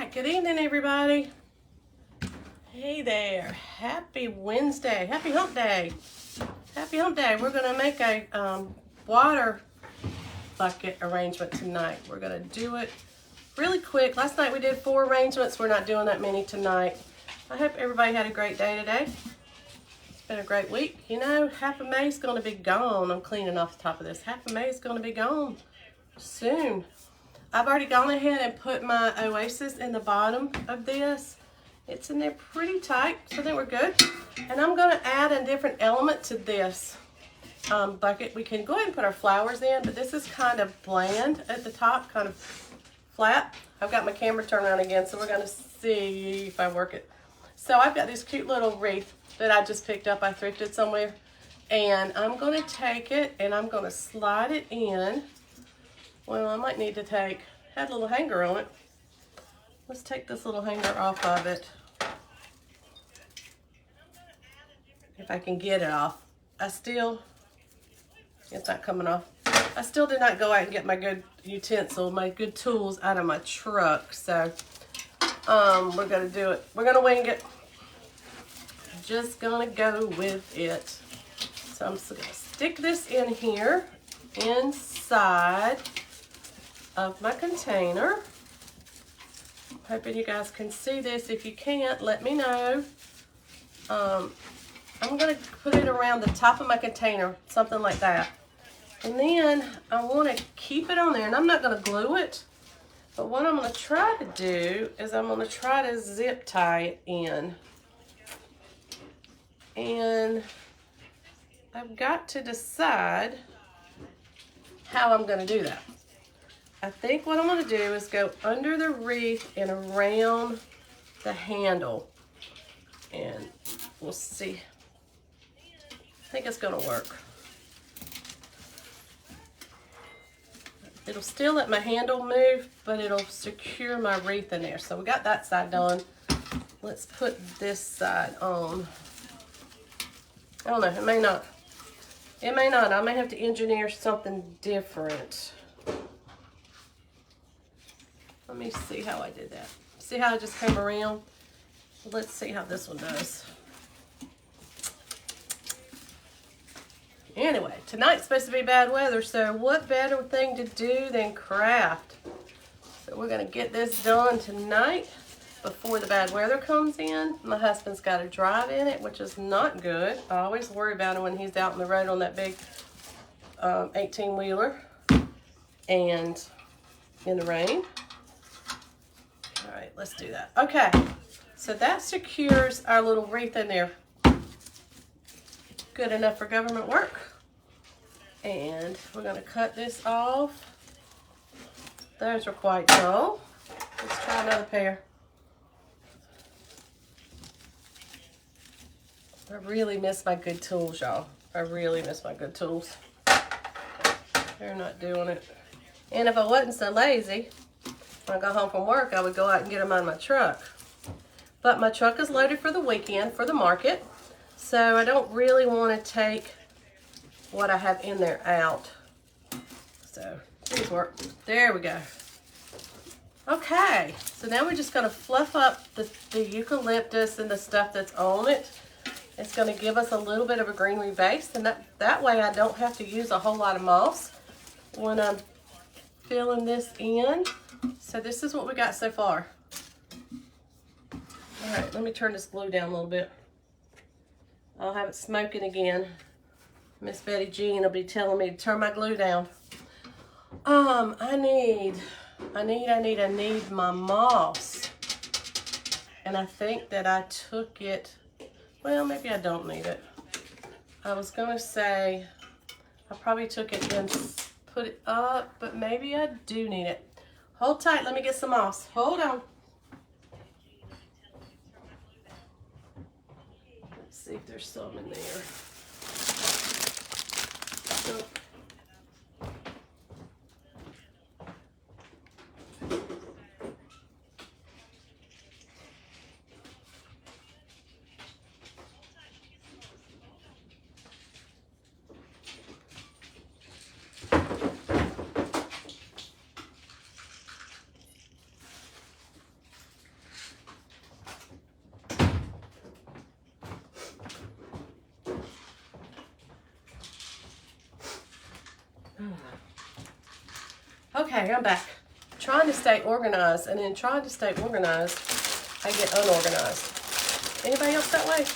right, good evening, everybody. Hey there, happy Wednesday, happy hump day. Happy hump day. We're gonna make a water bucket arrangement tonight. We're gonna do it really quick. Last night we did 4 arrangements. We're not doing that many tonight. I hope everybody had a great day today. It's been a great week. You know, half of May's gonna be gone. I'm cleaning off the top of this. Half of May's gonna be gone soon. I've already gone ahead and put my Oasis in the bottom of this. It's in there pretty tight, so I think we're good. And I'm gonna add a different element to this bucket. We can go ahead and put our flowers in, but this is kind of bland at the top, kind of flat. I've got my camera turned around again, so we're gonna see if I work it. So I've got this cute little wreath that I just picked up. I thrifted somewhere. And I'm gonna take it and I'm gonna slide it in. Well, I might need to had a little hanger on it. Let's take this little hanger off of it. If I can get it off. It's not coming off. I still did not go out and get my good utensil, my good tools out of my truck. So, we're gonna do it. We're gonna wing it. Just gonna go with it. So I'm just gonna stick this in here, inside of my container. Hoping you guys can see this. If you can't, let me know. I'm gonna put it around the top of my container, something like that. And then I wanna keep it on there, and I'm not gonna glue it, but what I'm gonna try to do is I'm gonna try to zip tie it in. And I've got to decide how I'm gonna do that. I think what I'm gonna do is go under the wreath and around the handle, and we'll see. I think it's gonna work. It'll still let my handle move, but it'll secure my wreath in there. So we got that side done. Let's put this side on. I don't know, it may not. It may not. I may have to engineer something different. Let me see how I did that. See how I just came around? Let's see how this one does. Anyway, tonight's supposed to be bad weather, so what better thing to do than craft? So we're gonna get this done tonight before the bad weather comes in. My husband's got a drive in it, which is not good. I always worry about him when he's out on the road on that big 18-wheeler and in the rain. All right, let's do that. Okay, so that secures our little wreath in there. Good enough for government work. And we're gonna cut this off. Those are quite dull. Let's try another pair. I really miss my good tools, y'all. I really miss my good tools. They're not doing it. And if I wasn't so lazy, when I got home from work, I would go out and get them out of my truck. But my truck is loaded for the weekend for the market, so I don't really want to take what I have in there out. So these work. There we go. Okay, so now we're just going to fluff up the eucalyptus and the stuff that's on it. It's going to give us a little bit of a greenery base, and that way I don't have to use a whole lot of moss when I'm filling this in. So this is what we got so far. All right, let me turn this glue down a little bit. I'll have it smoking again. Miss Betty Jean will be telling me to turn my glue down. I need my moss. And I think that I took it, well, maybe I don't need it. I was gonna say, I probably took it and put it up, but maybe I do need it. Hold tight, let me get some moss. Hold on. Let's see if there's some in there. Oh. Okay, I'm back. Trying to stay organized, and in trying to stay organized, I get unorganized. Anybody else that way?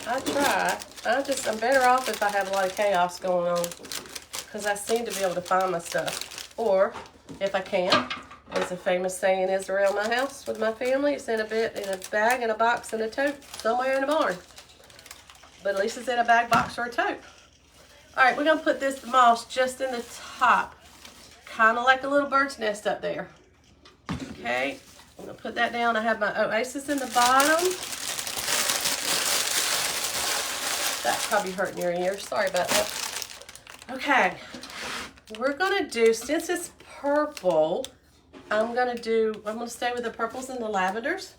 I try. I'm better off if I have a lot of chaos going on, because I seem to be able to find my stuff. Or if I can't, as a famous saying is around my house with my family, it's in a bag, in a box, in a tote, somewhere in the barn. But at least it's in a bag, box, or a tote. All right, we're gonna put this moss just in the top, kind of like a little bird's nest up there. Okay, I'm gonna put that down. I have my oasis in the bottom. That's probably hurting your ears. Sorry about that. Okay, we're gonna do, since it's purple, I'm gonna stay with the purples and the lavenders.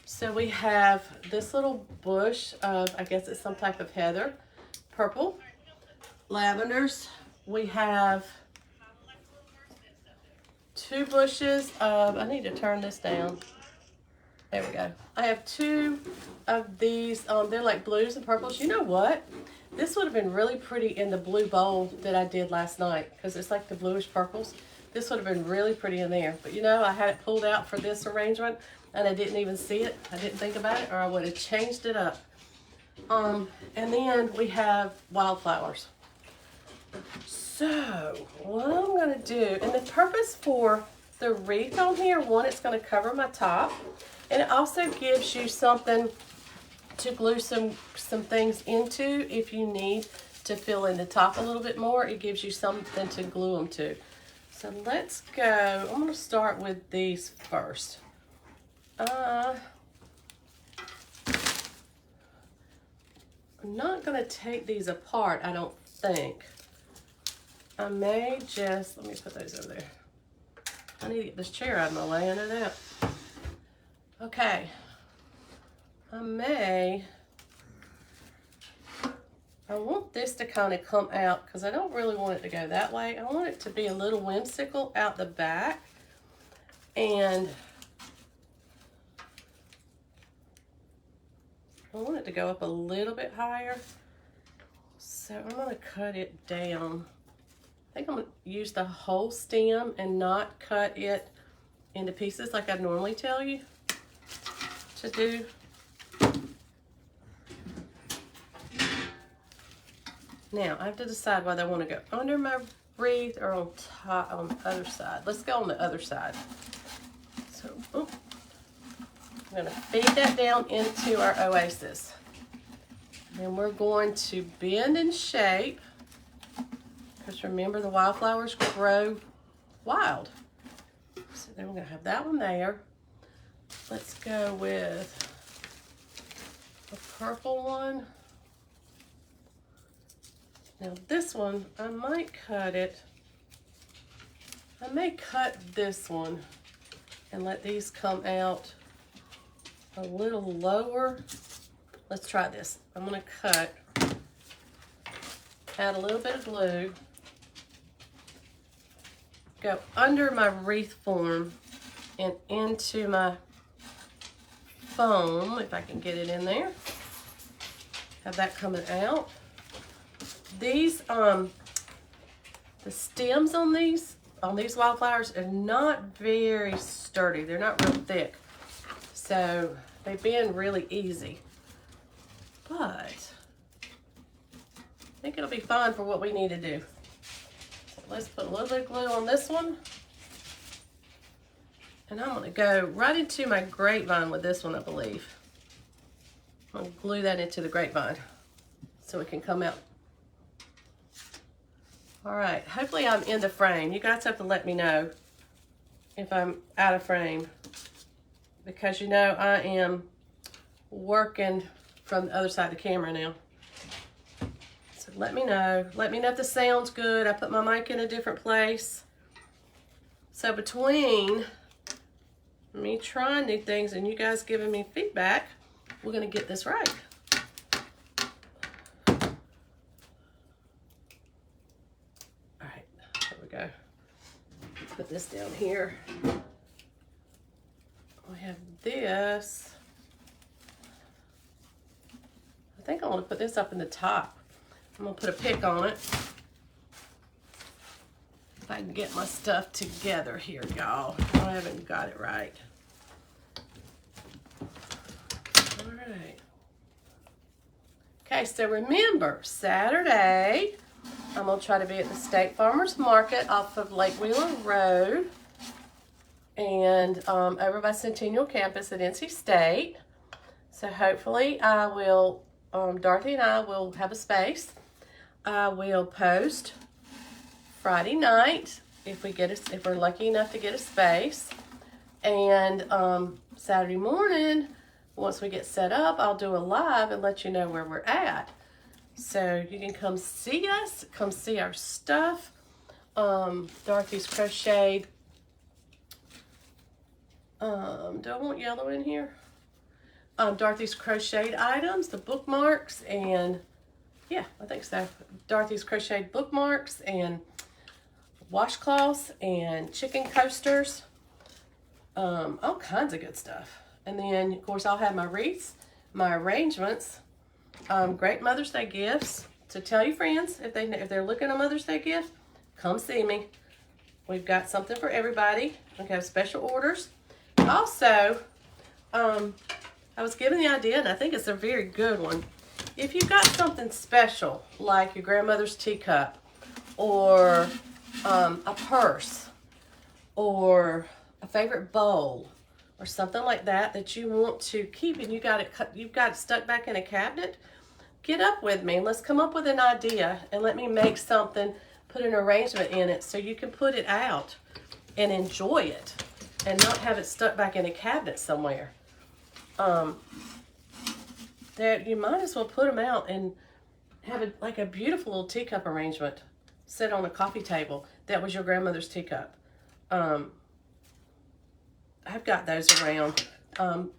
So we have this little bush of, I guess it's some type of heather, purple, lavenders. We have 2 bushes of, I need to turn this down. There we go. I have 2 of these, they're like blues and purples. You know what? This would have been really pretty in the blue bowl that I did last night, because it's like the bluish purples. This would have been really pretty in there. But you know, I had it pulled out for this arrangement, and I didn't even see it. I didn't think about it, or I would have changed it up. And then we have wildflowers. So what I'm gonna do, and the purpose for the wreath on here, one, it's gonna cover my top, and it also gives you something to glue some things into if you need to fill in the top a little bit more. It gives you something to glue them to. So let's go. I'm gonna start with these first. I'm not gonna take these apart, I don't think. I may just, let me put those over there. I need to get this chair out of my way, I know that. Okay. I want this to kind of come out, because I don't really want it to go that way. I want it to be a little whimsical out the back. And I want it to go up a little bit higher. So I'm going to cut it down. I think I'm going to use the whole stem and not cut it into pieces like I normally tell you to do. Now I have to decide whether I want to go under my wreath or on top, on the other side. Let's go on the other side. So I'm going to feed that down into our oasis. And we're going to bend and shape, because remember, the wildflowers grow wild. So then we're going to have that one there. Let's go with a purple one. Now this one, I might cut it. I may cut this one and let these come out a little lower. Let's try this. I'm gonna cut, add a little bit of glue, go under my wreath form and into my foam, if I can get it in there. Have that coming out. These, the stems on these wildflowers are not very sturdy. They're not real thick. So they bend really easy. But I think it'll be fine for what we need to do. So let's put a little bit of glue on this one. And I'm gonna go right into my grapevine with this one, I believe. I'm gonna glue that into the grapevine so it can come out. All right, hopefully I'm in the frame. You guys have to let me know if I'm out of frame, because you know I am working from the other side of the camera now. So let me know. Let me know if the sound's good. I put my mic in a different place. So between me trying new things and you guys giving me feedback, we're gonna get this right. Go. Put this down here. We have this. I think I want to put this up in the top. I'm going to put a pick on it. If I can get my stuff together here, y'all. I haven't got it right. All right. Okay, so remember, Saturday, I'm going to try to be at the State Farmers Market off of Lake Wheeler Road and over by Centennial Campus at NC State. So hopefully I will, Dorothy and I will have a space. I will post Friday night if we're lucky enough to get a space. And Saturday morning, once we get set up, I'll do a live and let you know where we're at. So you can come see us, come see our stuff. Dorothy's crocheted. Do I want yellow in here? Dorothy's crocheted items, the bookmarks, and yeah, I think so. Dorothy's crocheted bookmarks and washcloths and chicken coasters. All kinds of good stuff. And then, of course, I'll have my wreaths, my arrangements, great Mother's Day gifts. So tell your friends, if they're looking at Mother's Day gifts, come see me. We've got something for everybody. We have special orders. Also, I was given the idea, and I think it's a very good one. If you've got something special, like your grandmother's teacup, or a purse, or a favorite bowl, or something like that that you want to keep, and you've got it stuck back in a cabinet, get up with me and let's come up with an idea and let me make something, put an arrangement in it so you can put it out and enjoy it and not have it stuck back in a cabinet somewhere. You might as well put them out and have like a beautiful little teacup arrangement sit on a coffee table that was your grandmother's teacup. I've got those around.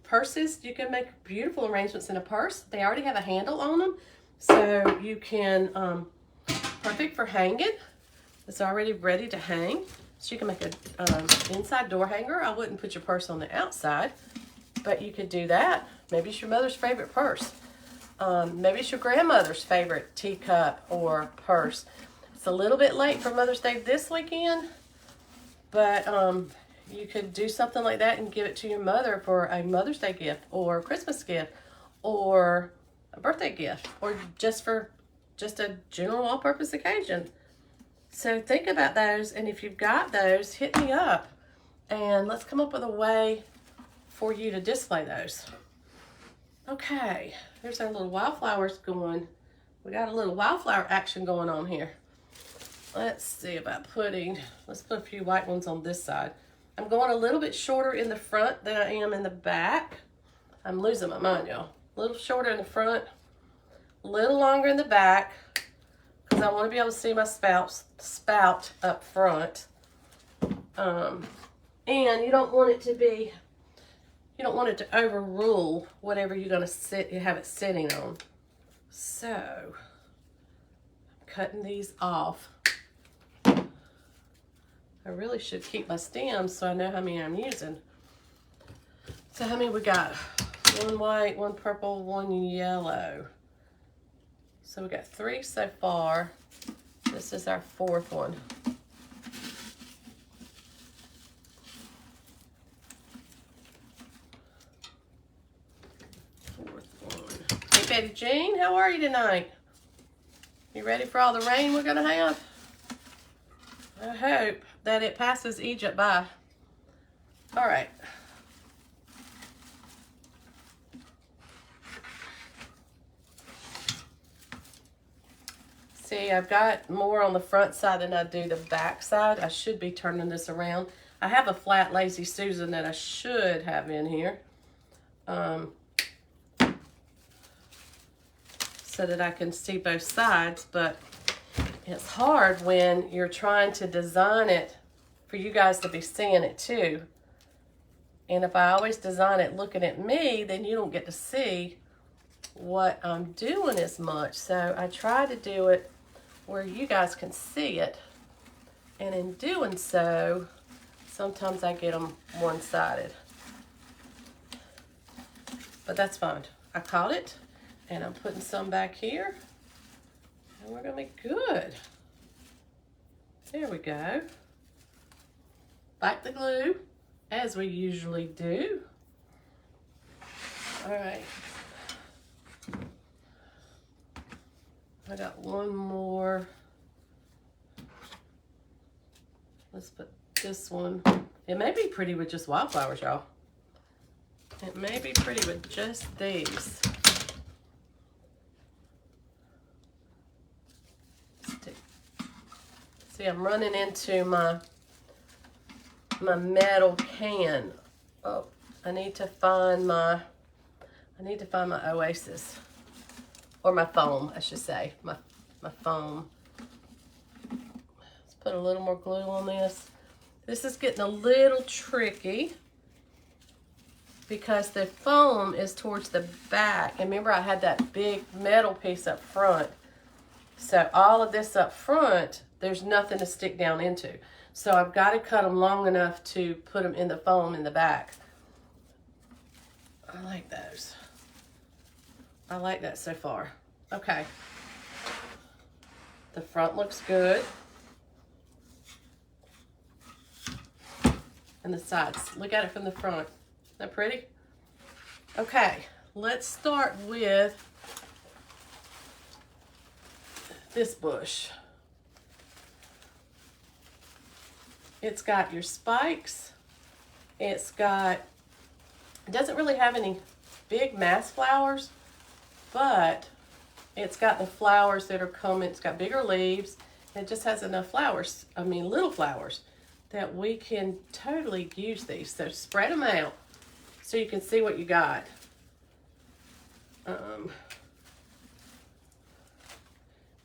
Purses, you can make beautiful arrangements in a purse. They already have a handle on them, so you can, perfect for hanging. It's already ready to hang. So you can make an inside door hanger. I wouldn't put your purse on the outside, but you could do that. Maybe it's your mother's favorite purse. Maybe it's your grandmother's favorite teacup or purse. It's a little bit late for Mother's Day this weekend, but you could do something like that and give it to your mother for a Mother's Day gift or a Christmas gift or a birthday gift or just a general all-purpose occasion. So think about those, and if you've got those, hit me up and let's come up with a way for you to display those. Okay, there's our little wildflowers going. We got a little wildflower action going on here. Let's see about let's put a few white ones on this side. I'm going a little bit shorter in the front than I am in the back. I'm losing my mind, y'all. A little shorter in the front, a little longer in the back, because I want to be able to see my spout up front. And you don't want it to overrule whatever you're going to have it sitting on. So, I'm cutting these off. I really should keep my stems so I know how many I'm using. So how many we got? One white, one purple, one yellow. So we got 3 so far. This is our 4th one. Hey Betty Jean, how are you tonight? You ready for all the rain we're gonna have? I hope that it passes Egypt by. All right. See, I've got more on the front side than I do the back side. I should be turning this around. I have a flat Lazy Susan that I should have in here. So that I can see both sides, but it's hard when you're trying to design it for you guys to be seeing it too. And if I always design it looking at me, then you don't get to see what I'm doing as much. So I try to do it where you guys can see it. And in doing so, sometimes I get them one-sided. But that's fine. I caught it, and I'm putting some back here. And we're gonna be good. There we go. back the glue as we usually do. All right. I got one more. Let's put this one. It may be pretty with just wildflowers, y'all. It may be pretty with just these. See, I'm running into my metal can. Oh, I need to find my Oasis. Or my foam, I should say. My foam. Let's put a little more glue on this. This is getting a little tricky because the foam is towards the back. And remember, I had that big metal piece up front. So all of this up front, there's nothing to stick down into. So I've got to cut them long enough to put them in the foam in the back. I like those. I like that so far. Okay. The front looks good. And the sides. Look at it from the front. Isn't that pretty? Okay. Let's start with this bush. It's got your spikes. It doesn't really have any big mass flowers, but it's got the flowers that are coming. It's got bigger leaves. It just has enough flowers, little flowers, that we can totally use these. So spread them out so you can see what you got. And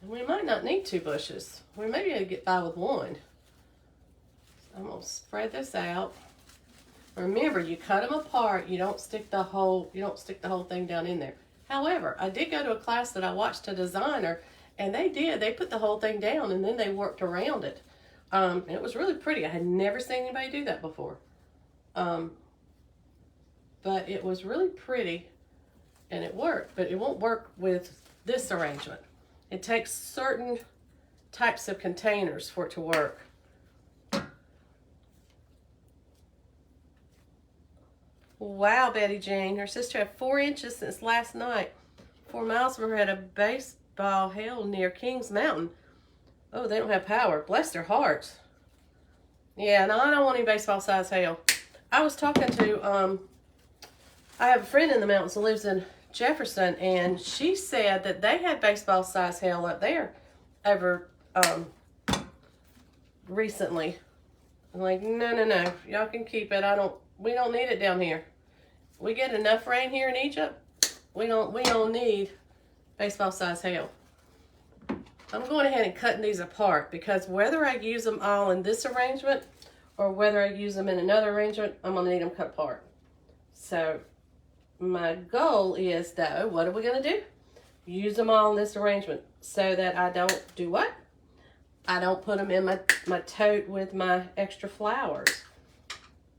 we might not need 2 bushes. We may be able to get by with 1. I'm going to spread this out. Remember, you cut them apart. You don't stick the whole thing down in there. However, I did go to a class that I watched a designer, and they put the whole thing down and then they worked around it. And it was really pretty. I had never seen anybody do that before. But it was really pretty and it worked, but it won't work with this arrangement. It takes certain types of containers for it to work. Wow, Betty Jane. Her sister had 4 inches since last night. 4 miles from her at a baseball hail near Kings Mountain. Oh, they don't have power. Bless their hearts. Yeah, no, I don't want any baseball size hail. I was talking to, I have a friend in the mountains who lives in Jefferson, and she said that they had baseball size hail up there over recently. I'm like, no. Y'all can keep it. We don't need it down here. We get enough rain here in Egypt. We don't need baseball size hail. I'm going ahead and cutting these apart because whether I use them all in this arrangement or whether I use them in another arrangement, I'm going to need them cut apart. So my goal is, though, what are we going to do? Use them all in this arrangement so that I don't do what? I don't put them in my tote with my extra flowers.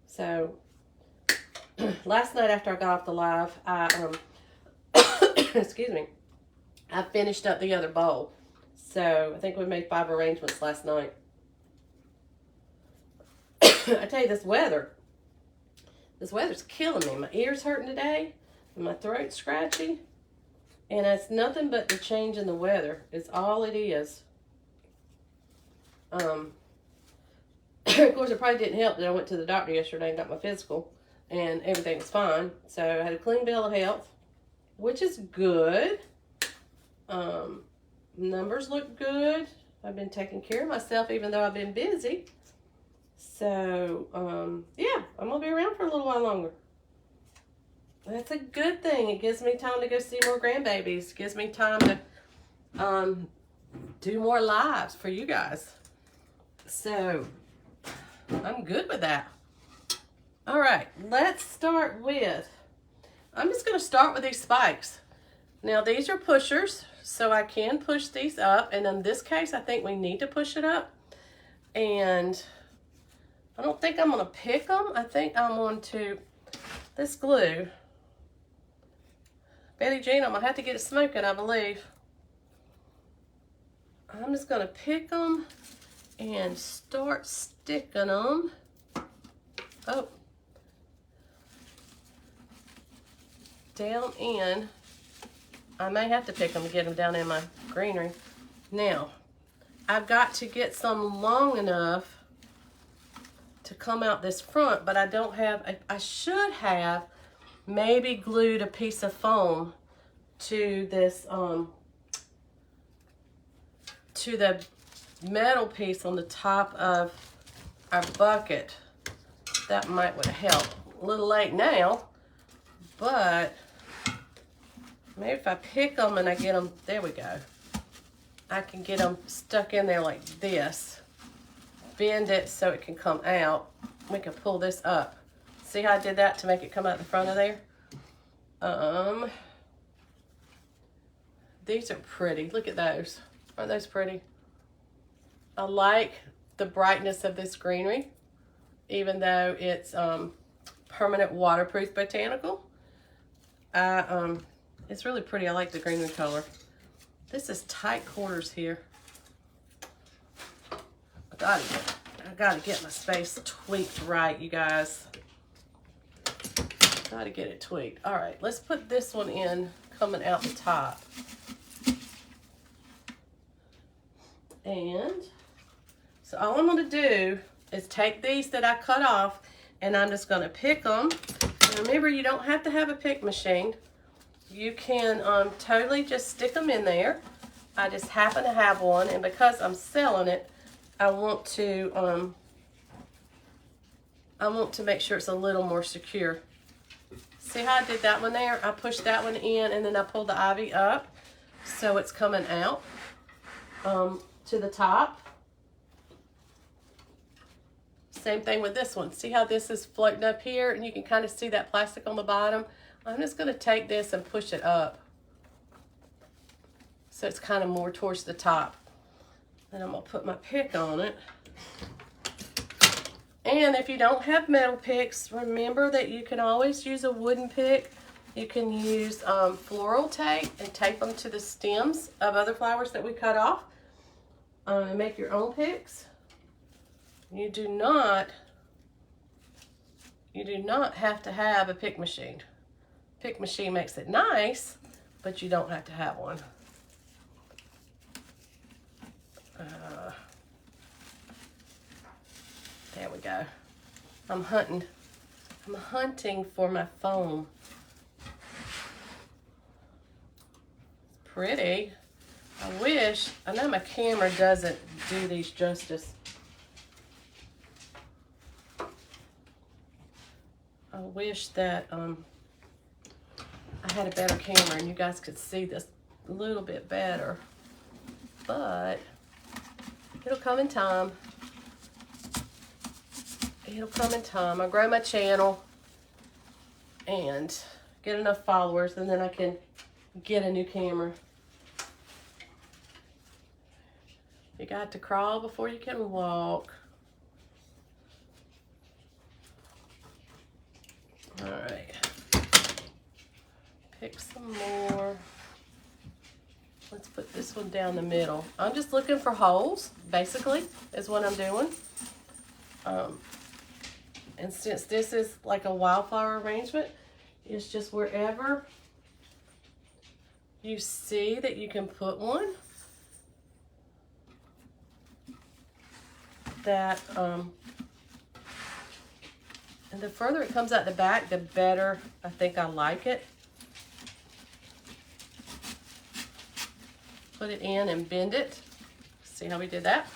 So last night after I got off the live, I excuse me, I finished up the other bowl. So I think we made 5 arrangements last night. I tell you, this weather's killing me. My ear's hurting today, and my throat's scratchy, and it's nothing but the change in the weather. It's all it is. Of course, it probably didn't help that I went to the doctor yesterday and got my physical, and everything was fine. So I had a clean bill of health, which is good. Numbers look good. I've been taking care of myself even though I've been busy. So, yeah, I'm going to be around for a little while longer. That's a good thing. It gives me time to go see more grandbabies. It gives me time to do more lives for you guys. So, I'm good with that. All right, let's start with, I'm just going to start with these spikes. Now, these are pushers, so I can push these up. And in this case, I think we need to push it up. And I don't think I'm going to pick them. I think I'm going to, this glue, Betty Jean, I'm going to have to get it smoking, I believe. I'm just going to pick them and start sticking them Oh. Down in. I may have to pick them to get them down in my greenery. Now, I've got to get some long enough to come out this front, but I don't have, I should have maybe glued a piece of foam to this, to the metal piece on the top of our bucket. That would help. A little late now, but maybe if I pick them and I get them, there we go. I can get them stuck in there like this. Bend it so it can come out. We can pull this up. See how I did that to make it come out the front of there? These are pretty. Look at those. Aren't those pretty? I like the brightness of this greenery, even though it's permanent waterproof botanical. It's really pretty. I like the greenery color. This is tight quarters here. I gotta get my space tweaked right, you guys. Gotta get it tweaked. All right, let's put this one in coming out the top. And so all I'm gonna do is take these that I cut off and I'm just gonna pick them. And remember, you don't have to have a pick machine. You can totally just stick them in there. I just happen to have one, and because I'm selling it, I want to make sure it's a little more secure. See how I did that one there? I pushed that one in, and then I pulled the ivy up so it's coming out to the top. Same thing with this one. See how this is floating up here, and you can kind of see that plastic on the bottom? I'm just going to take this and push it up so it's kind of more towards the top. Then I'm going to put my pick on it. And if you don't have metal picks, remember that you can always use a wooden pick. You can use floral tape and tape them to the stems of other flowers that we cut off and make your own picks. You do not have to have a pick machine. Pick machine makes it nice, but you don't have to have one. There we go. I'm hunting for my foam. It's pretty. I know my camera doesn't do these justice. I wish that I had a better camera and you guys could see this a little bit better, but it'll come in time. It'll come in time. I grow my channel and get enough followers, and then I can get a new camera. You got to crawl before you can walk. All right. Pick some more. Let's put this one down the middle. I'm just looking for holes, basically, is what I'm doing. And since this is like a wildflower arrangement, it's just wherever you see that you can put one that, and the further it comes out the back, the better I think I like it. Put it in and bend it. See how we did that?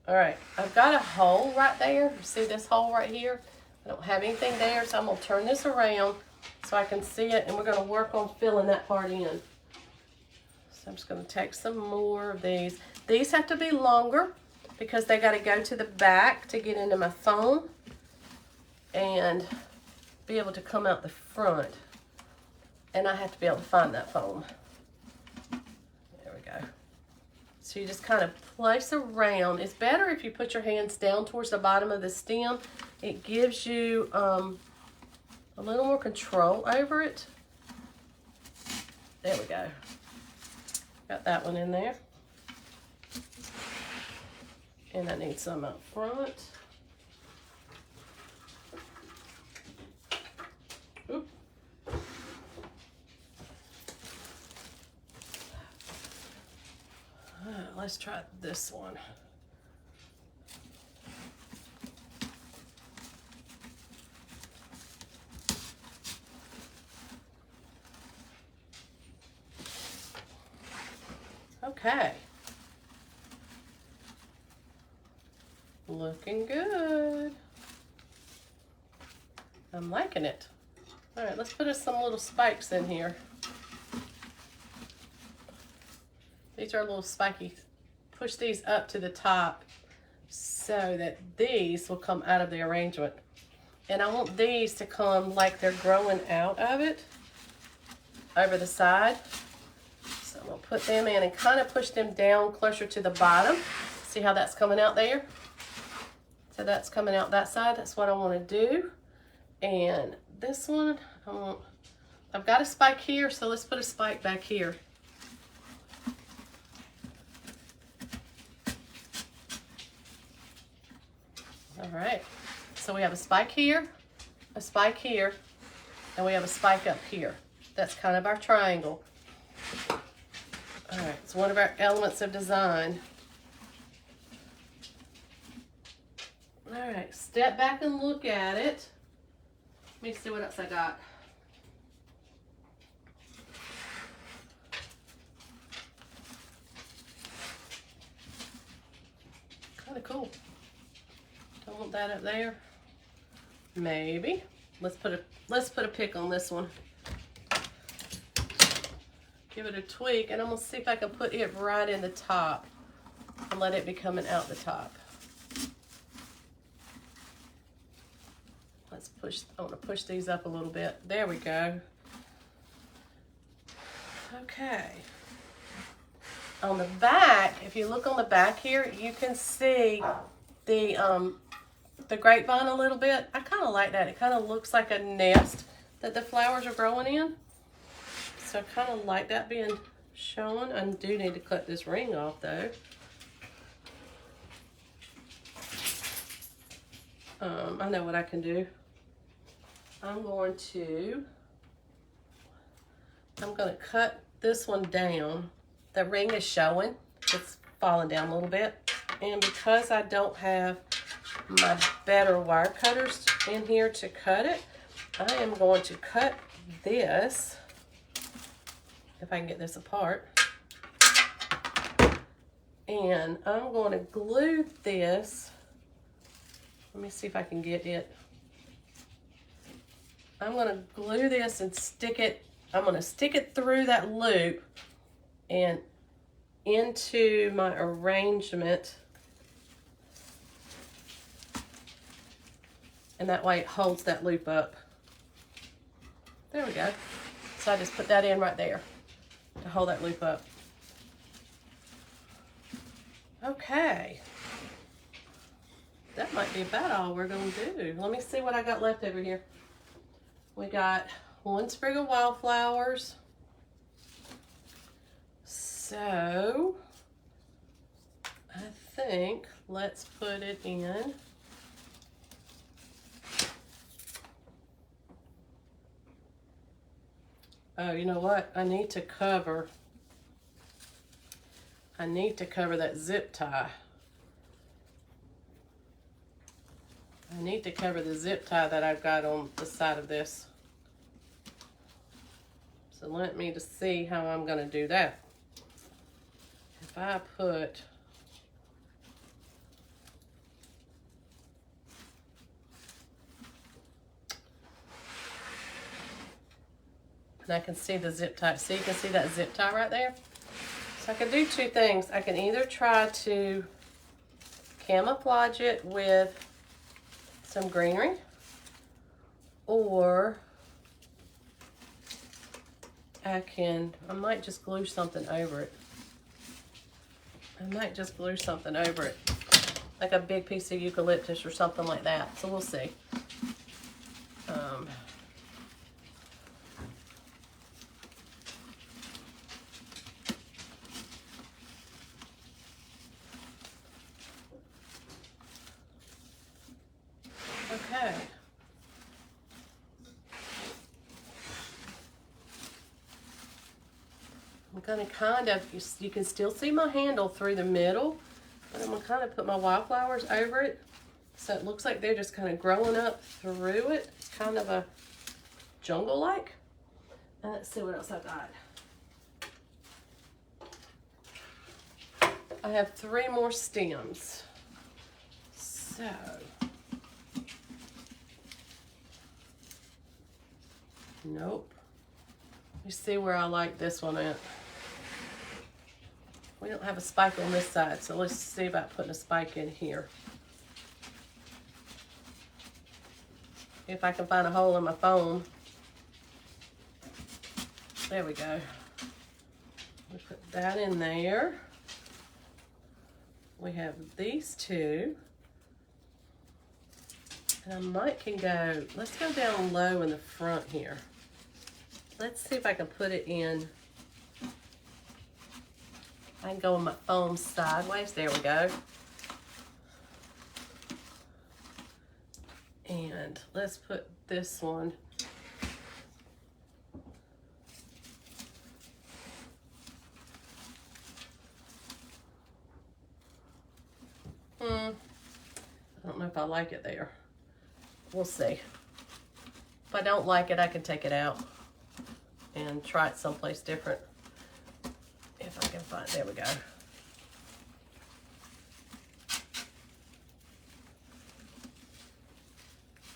All right, I've got a hole right there. You see this hole right here? I don't have anything there, so I'm gonna turn this around so I can see it, and we're gonna work on filling that part in. So I'm just gonna take some more of these. These have to be longer because they gotta go to the back to get into my foam and be able to come out the front. And I have to be able to find that foam. So you just kind of place around. It's better if you put your hands down towards the bottom of the stem. It gives you a little more control over it. There we go. Got that one in there. And I need some up front. let's try this one. Okay. Looking good. I'm liking it. All right, let's put some little spikes in here. These are a little spiky. Push these up to the top so that these will come out of the arrangement. And I want these to come like they're growing out of it over the side. So I'm gonna put them in and kind of push them down closer to the bottom. See how that's coming out there? So that's coming out that side. That's what I want to do. And this one, I've got a spike here, so let's put a spike back here. All right, so we have a spike here, and we have a spike up here. That's kind of our triangle. All right, it's one of our elements of design. All right, step back and look at it. Let me see what else I got. Kind of cool. Don't want that up there. Maybe. Let's put a pick on this one. Give it a tweak, and I'm gonna see if I can put it right in the top and let it be coming out the top. Let's push. I want to push these up a little bit. There we go. Okay. On the back, if you look on the back here, you can see the grapevine a little bit. I kind of like that. It kind of looks like a nest that the flowers are growing in. So I kind of like that being shown. I do need to cut this ring off though. I know what I can do. I'm going to cut this one down. The ring is showing. It's falling down a little bit. And because I don't have my better wire cutters in here to cut it, I am going to cut this, if I can get this apart. And I'm going to glue this. Let me see if I can get it. I'm going to glue this and stick it. I'm going to stick it through that loop and into my arrangement. And that way it holds that loop up. There we go. So I just put that in right there to hold that loop up. Okay. That might be about all we're going to do. Let me see what I got left over here. We got one sprig of wildflowers. So I think let's put it in. Oh, you know what? I need to cover that zip tie. I need to cover the zip tie that I've got on the side of this. So let me just see how I'm going to do that. If I put and I can see the zip tie. See, you can see that zip tie right there? So I can do two things. I can either try to camouflage it with some greenery, or I might just glue something over it. Like a big piece of eucalyptus or something like that. So we'll see. Okay. I'm gonna kind of, you can still see my handle through the middle, but I'm gonna kind of put my wildflowers over it so it looks like they're just kind of growing up through it. It's kind of a jungle-like. And let's see what else I got. I have 3 more stems. So, nope. You see where I like this one at. We don't have a spike on this side, so let's see about putting a spike in here. If I can find a hole in my phone. There we go. We put that in there. We have these 2. And I might can go, let's go down low in the front here. Let's see if I can put it in. I can go on my phone sideways. There we go. And let's put this one. I don't know if I like it there. We'll see. If I don't like it, I can take it out and try it someplace different. If I can find, there we go.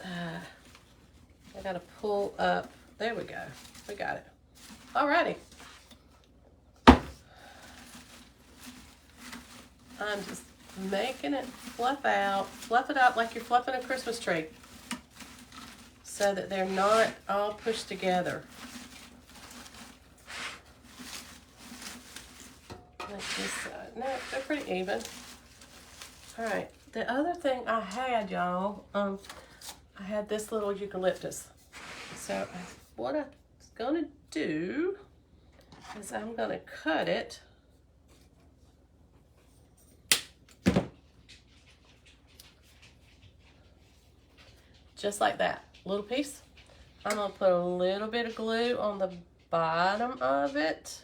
I gotta pull up. There we go. We got it. Alrighty. I'm just making it fluff out. Fluff it out like you're fluffing a Christmas tree, so that they're not all pushed together. Like this side. No, they're pretty even. Alright. The other thing I had, y'all, I had this little eucalyptus. So what I'm gonna do is I'm gonna cut it just like that, little piece. I'm gonna put a little bit of glue on the bottom of it.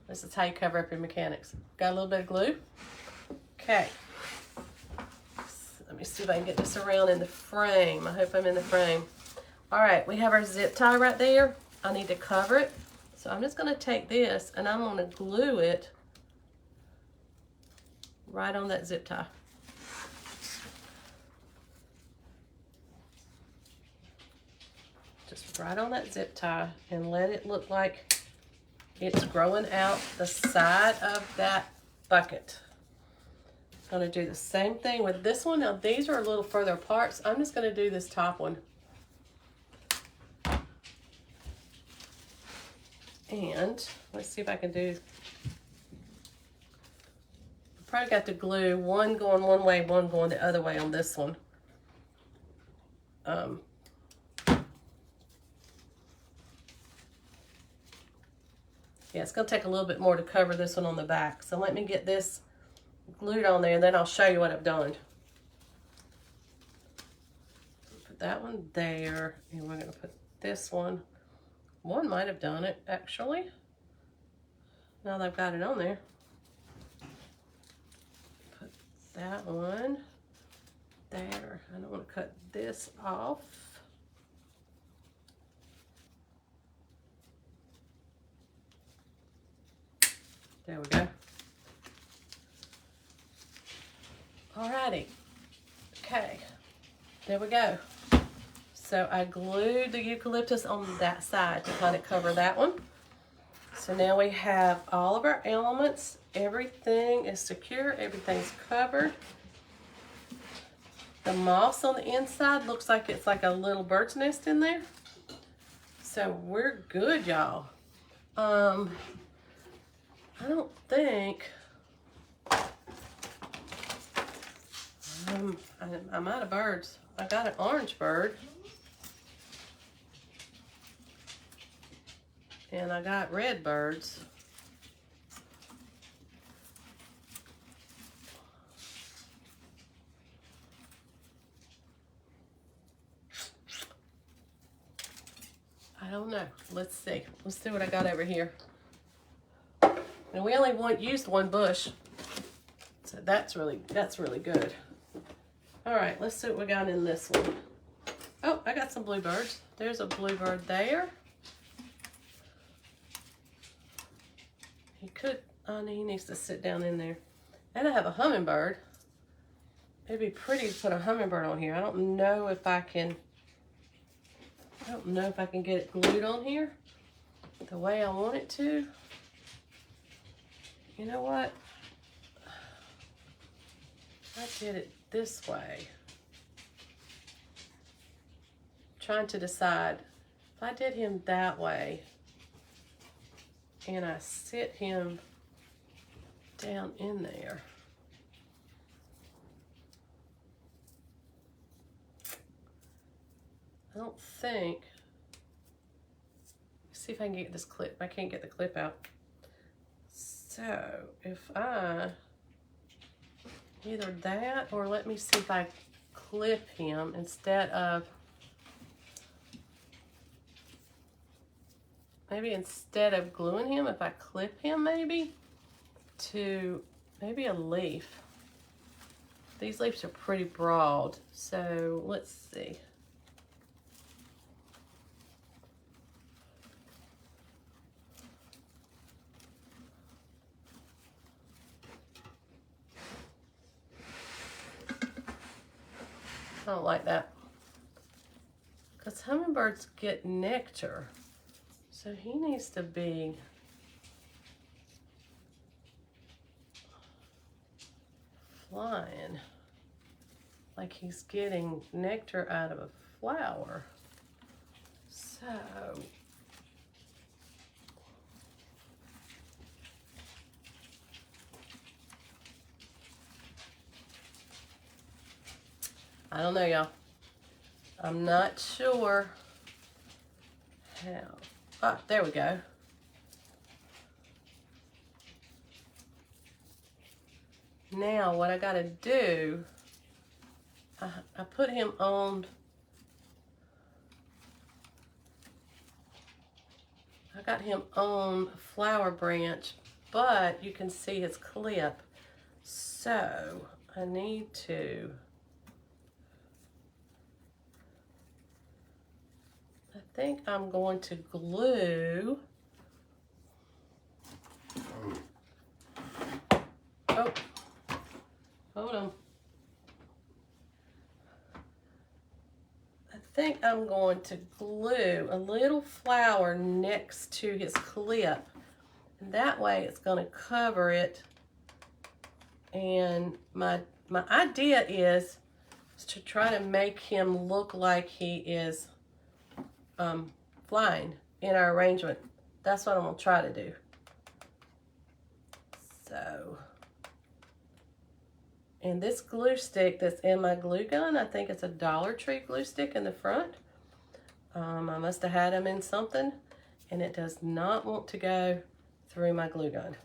This is how you cover up your mechanics. Got a little bit of glue. Okay. Let me see if I can get this around in the frame. I hope I'm in the frame. All right, we have our zip tie right there. I need to cover it. So I'm just gonna take this and I'm gonna glue it right on that zip tie. Just right on that zip tie and let it look like it's growing out the side of that bucket. I'm gonna do the same thing with this one. Now these are a little further apart, so I'm just gonna do this top one. And let's see if I can do, probably got to glue one going one way, one going the other way on this one. Yeah, it's gonna take a little bit more to cover this one on the back. So let me get this glued on there and then I'll show you what I've done. Put that one there, and we're gonna put this one. One might have done it actually. Now that I've got it on there. Put that one there. I don't want to cut this off. There we go. Alrighty. Okay. There we go. So I glued the eucalyptus on that side to kind of cover that one. So now we have all of our elements. Everything is secure. Everything's covered. The moss on the inside looks like it's like a little bird's nest in there. So we're good, y'all. I don't think... I'm out of birds. I got an orange bird. And I got red birds. I don't know. Let's see. Let's see what I got over here. And we only used one bush. So that's really good. All right, let's see what we got in this one. Oh, I got some bluebirds. There's a bluebird there. He needs to sit down in there. And I have a hummingbird. It'd be pretty to put a hummingbird on here. I don't know if I can get it glued on here the way I want it to. You know what? I did it this way. Trying to decide if I did him that way and I sit him down in there. I don't think. Let's see if I can get this clip. I can't get the clip out. So if I either that or let me see if I clip him instead of gluing him, if I clip him maybe to maybe a leaf. These leaves are pretty broad, so let's see. I don't like that because hummingbirds get nectar, so he needs to be flying like he's getting nectar out of a flower. So I don't know, y'all. I'm not sure how. Ah, there we go. Now what I gotta do, I put him on, I got him on flower branch, but you can see his clip. So I need to, I think I'm going to glue. Oh, hold on. I think I'm going to glue a little flower next to his clip. And that way it's going to cover it. And my idea is to try to make him look like he is flying in our arrangement. That's what I'm going to try to do. So, and this glue stick that's in my glue gun, I think it's a Dollar Tree glue stick in the front. I must have had them in something, and it does not want to go through my glue gun,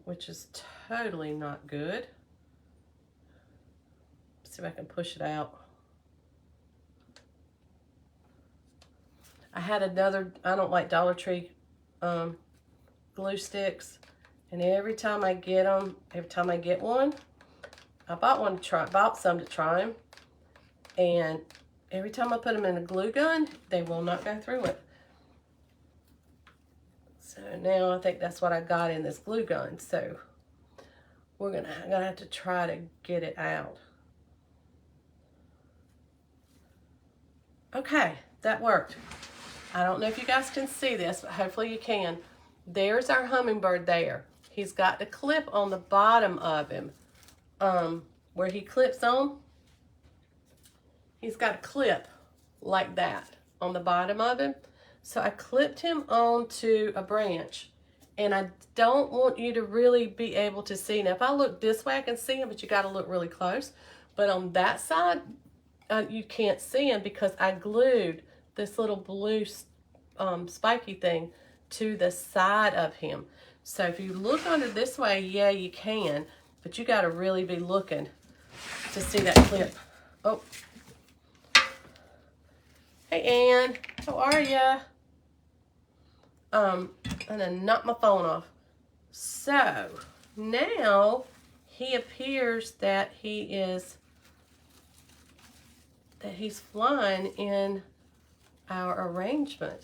which is totally not good. Let's see if I can push it out. I had another, I don't like Dollar Tree glue sticks, and every time I get them, every time I get one, I bought some to try them, and every time I put them in a glue gun, they will not go through it. So now I think that's what I got in this glue gun. So I'm gonna have to try to get it out. Okay, that worked. I don't know if you guys can see this, but hopefully you can. There's our hummingbird there. He's got the clip on the bottom of him. Where he clips on, he's got a clip like that on the bottom of him. So I clipped him onto a branch, and I don't want you to really be able to see. Now, if I look this way, I can see him, but you got to look really close. But on that side, you can't see him because I glued this little blue spiky thing to the side of him. So if you look under this way, yeah, you can, but you got to really be looking to see that clip. Oh, Hey, Ann. How are ya? And then knock my phone off. So, now he appears that he's flying in our arrangement.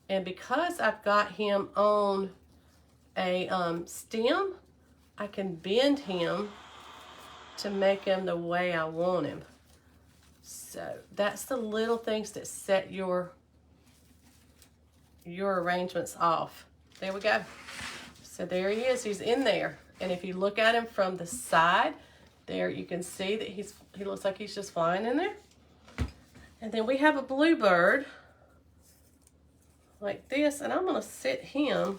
And because I've got him on a stem, I can bend him to make him the way I want him. So that's the little things that set your arrangements off. There we go. So there he is, he's in there. And if you look at him from the side, there you can see that he looks like he's just flying in there. And then we have a bluebird like this, and I'm gonna sit him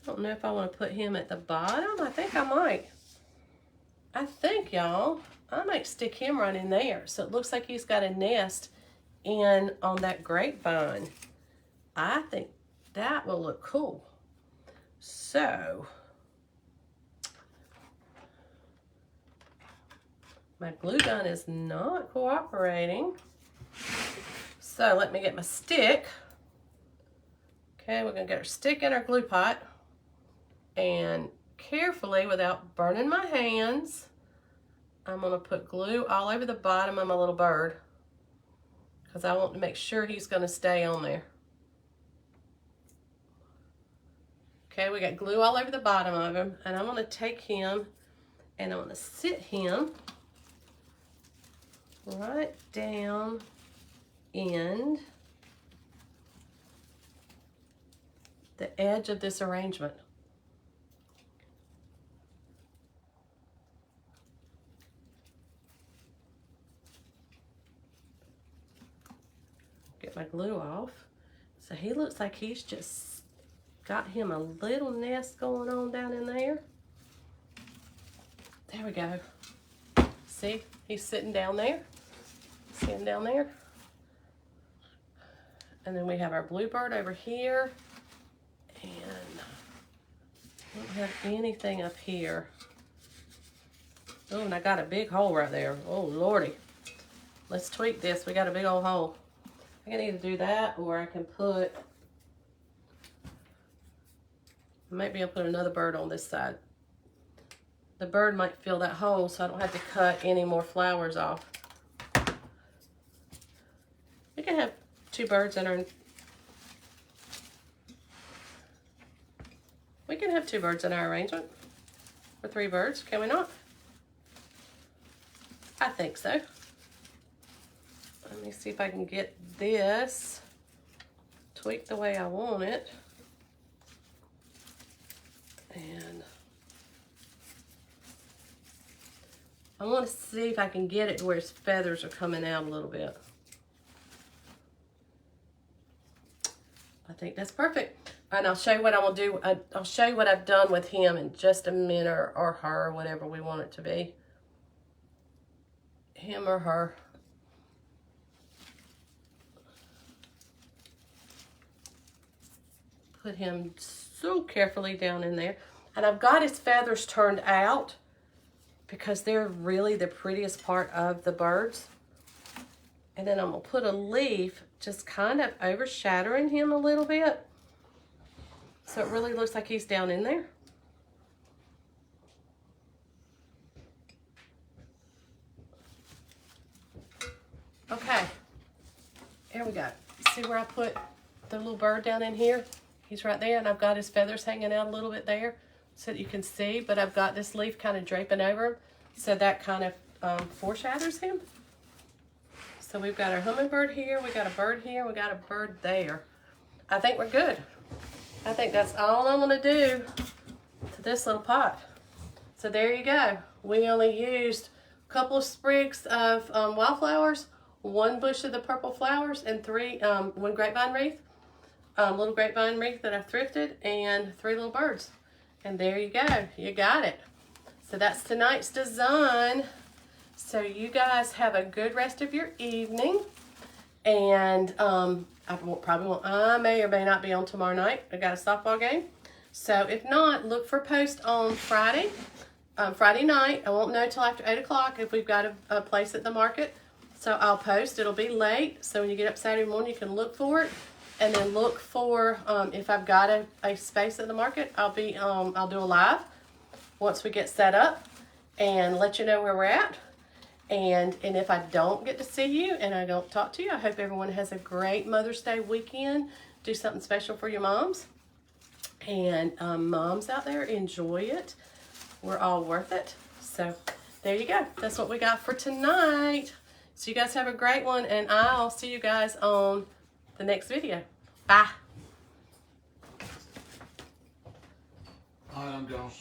I don't know if I want to put him at the bottom. I think I might. I think, y'all, I might stick him right in there. So it looks like he's got a nest in on that grapevine. I think that will look cool. So, my glue gun is not cooperating. So let me get my stick. Okay, we're gonna get our stick in our glue pot. And carefully, without burning my hands, I'm gonna put glue all over the bottom of my little bird because I want to make sure he's gonna stay on there. Okay, we got glue all over the bottom of him, and I'm gonna take him and I'm gonna sit him right down in the edge of this arrangement. Get my glue off. So he looks like he's just got him a little nest going on down in there. There we go. See, he's sitting down there. See him down there? And then we have our bluebird over here. And we don't have anything up here. Oh, and I got a big hole right there. Oh, Lordy. Let's tweak this. We got a big old hole. I can either do that, or I can put, maybe I'll put another bird on this side. The bird might fill that hole, so I don't have to cut any more flowers off. We can have two birds in our, we can have two birds in our arrangement. Or three birds, can we not? I think so. Let me see if I can get this tweaked the way I want it. And I want to see if I can get it to where his feathers are coming out a little bit. I think that's perfect. And I'll show you what I'm gonna do. I'll show you what I've done with him in just a minute, or her, whatever we want it to be. Him or her. Put him so carefully down in there. And I've got his feathers turned out because they're really the prettiest part of the birds. And then I'm gonna put a leaf just kind of overshadowing him a little bit. So it really looks like he's down in there. Okay, here we go. See where I put the little bird down in here? He's right there, and I've got his feathers hanging out a little bit there so that you can see, but I've got this leaf kind of draping over him, so that kind of foreshadows him. So we've got our hummingbird here, we got a bird here, we got a bird there. I think we're good. I think that's all I'm gonna do to this little pot. So there you go. We only used a couple of sprigs of wildflowers, one bush of the purple flowers, and one grapevine wreath. Little grapevine wreath that I thrifted, and 3 little birds. And there you go, you got it. So that's tonight's design. So you guys have a good rest of your evening. And I may or may not be on tomorrow night. I got a softball game. So if not, look for posts on Friday Friday night. I won't know till after 8 o'clock if we've got a place at the market. So I'll post. It'll be late. So when you get up Saturday morning, you can look for it. And then look for, if I've got a space at the market, I'll do a live once we get set up and let you know where we're at. And if I don't get to see you and I don't talk to you, I hope everyone has a great Mother's Day weekend. Do something special for your moms. And moms out there, enjoy it. We're all worth it. So there you go. That's what we got for tonight. So you guys have a great one, and I'll see you guys on the next video. Bye. All right, I'm gone.